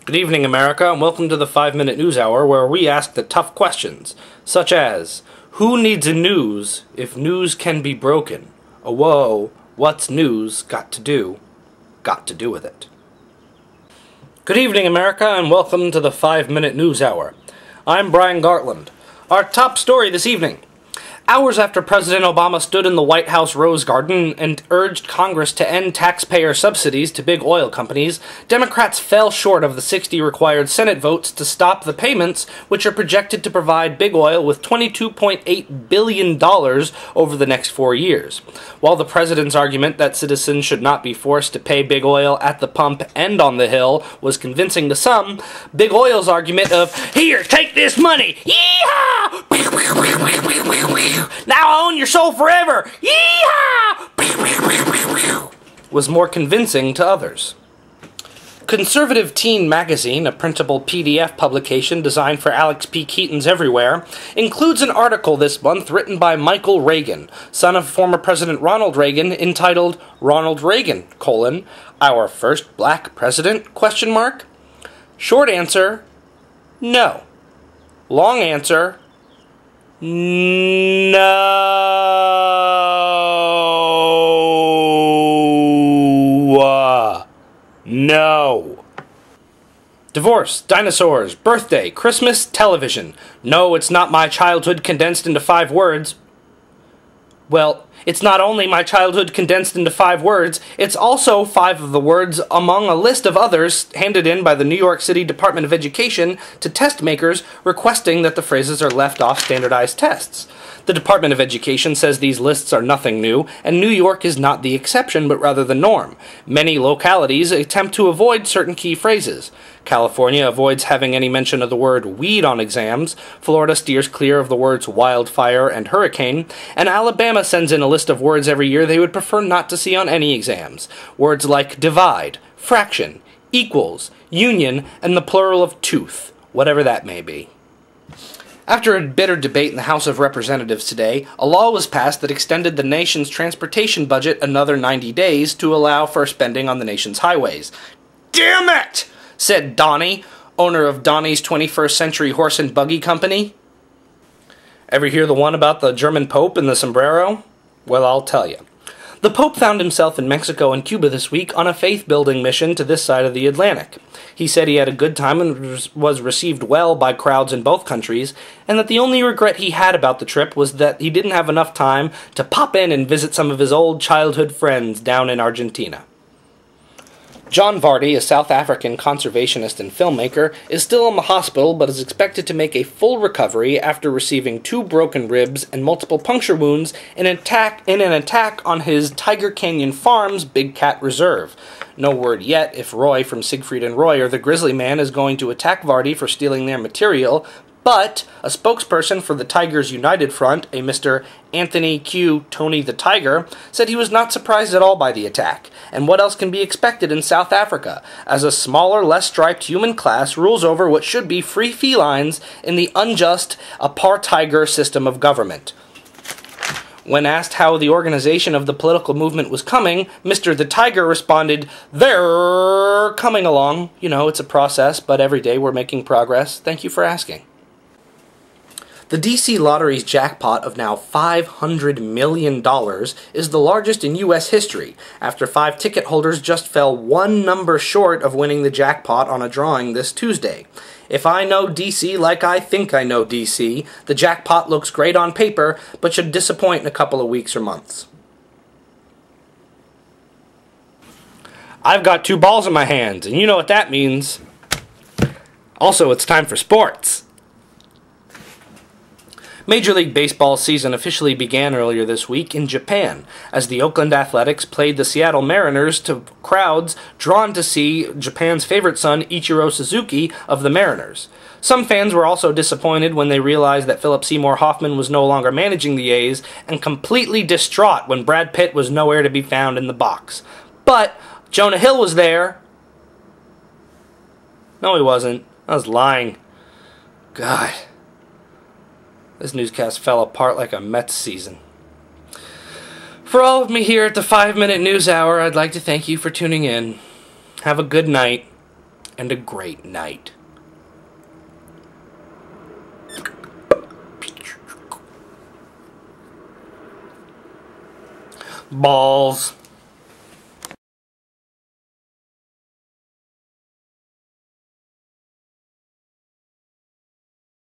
Good evening, America, and welcome to the 5-Minute News Hour, where we ask the tough questions, such as, who needs a news if news can be broken? Oh, whoa, what's news got to do with it? Good evening, America, and welcome to the 5-Minute News Hour. I'm Brian Gartland. Our top story this evening. Hours after President Obama stood in the White House Rose Garden and urged Congress to end taxpayer subsidies to big oil companies, Democrats fell short of the 60 required Senate votes to stop the payments, which are projected to provide big oil with $22.8 billion over the next 4 years. While the president's argument that citizens should not be forced to pay big oil at the pump and on the Hill was convincing to some, big oil's argument of, "Here, take this money! Yeehaw! Now I own your soul forever! Yeehaw!" was more convincing to others. Conservative Teen Magazine, a printable PDF publication designed for Alex P. Keaton's everywhere, includes an article this month written by Michael Reagan, son of former President Ronald Reagan, entitled Ronald Reagan, Our First Black President? Short answer, no. Long answer, no. Divorce, dinosaurs, birthday, Christmas, television. No, it's not my childhood condensed into 5 words. Well, it's not only my childhood condensed into 5 words, it's also 5 of the words among a list of others handed in by the New York City Department of Education to test makers requesting that the phrases are left off standardized tests. The Department of Education says these lists are nothing new, and New York is not the exception, but rather the norm. Many localities attempt to avoid certain key phrases. California avoids having any mention of the word weed on exams, Florida steers clear of the words wildfire and hurricane, and Alabama sends in a list of words every year they would prefer not to see on any exams. Words like divide, fraction, equals, union, and the plural of tooth, whatever that may be. After a bitter debate in the House of Representatives today, a law was passed that extended the nation's transportation budget another 90 days to allow for spending on the nation's highways. "Damn it!" said Donnie, owner of Donnie's 21st Century Horse and Buggy Company. Ever hear the one about the German Pope and the sombrero? Well, I'll tell you. The Pope found himself in Mexico and Cuba this week on a faith-building mission to this side of the Atlantic. He said he had a good time and was received well by crowds in both countries, and that the only regret he had about the trip was that he didn't have enough time to pop in and visit some of his old childhood friends down in Argentina. John Vardy, a South African conservationist and filmmaker, is still in the hospital but is expected to make a full recovery after receiving 2 broken ribs and multiple puncture wounds in an attack on his Tiger Canyon Farms Big Cat Reserve. No word yet if Roy from Siegfried and Roy or the Grizzly Man is going to attack Vardy for stealing their material, but a spokesperson for the Tigers United Front, a Mr. Anthony Q. Tony the Tiger, said he was not surprised at all by the attack, and what else can be expected in South Africa, as a smaller, less striped human class rules over what should be free felines in the unjust apartheid system of government. When asked how the organization of the political movement was coming, Mr. the Tiger responded, "They're coming along. You know, it's a process, but every day we're making progress. Thank you for asking." The D.C. Lottery's jackpot of now $500 million is the largest in U.S. history, after 5 ticket holders just fell 1 number short of winning the jackpot on a drawing this Tuesday. If I know D.C. like I think I know D.C., the jackpot looks great on paper, but should disappoint in a couple of weeks or months. I've got 2 balls in my hands, and you know what that means. Also, it's time for sports. Major League Baseball season officially began earlier this week in Japan, as the Oakland Athletics played the Seattle Mariners to crowds drawn to see Japan's favorite son, Ichiro Suzuki, of the Mariners. Some fans were also disappointed when they realized that Philip Seymour Hoffman was no longer managing the A's, and completely distraught when Brad Pitt was nowhere to be found in the box. But Jonah Hill was there. No, he wasn't. I was lying. God. This newscast fell apart like a Mets season. For all of me here at the 5-Minute News Hour, I'd like to thank you for tuning in. Have a good night. and a great night. Balls.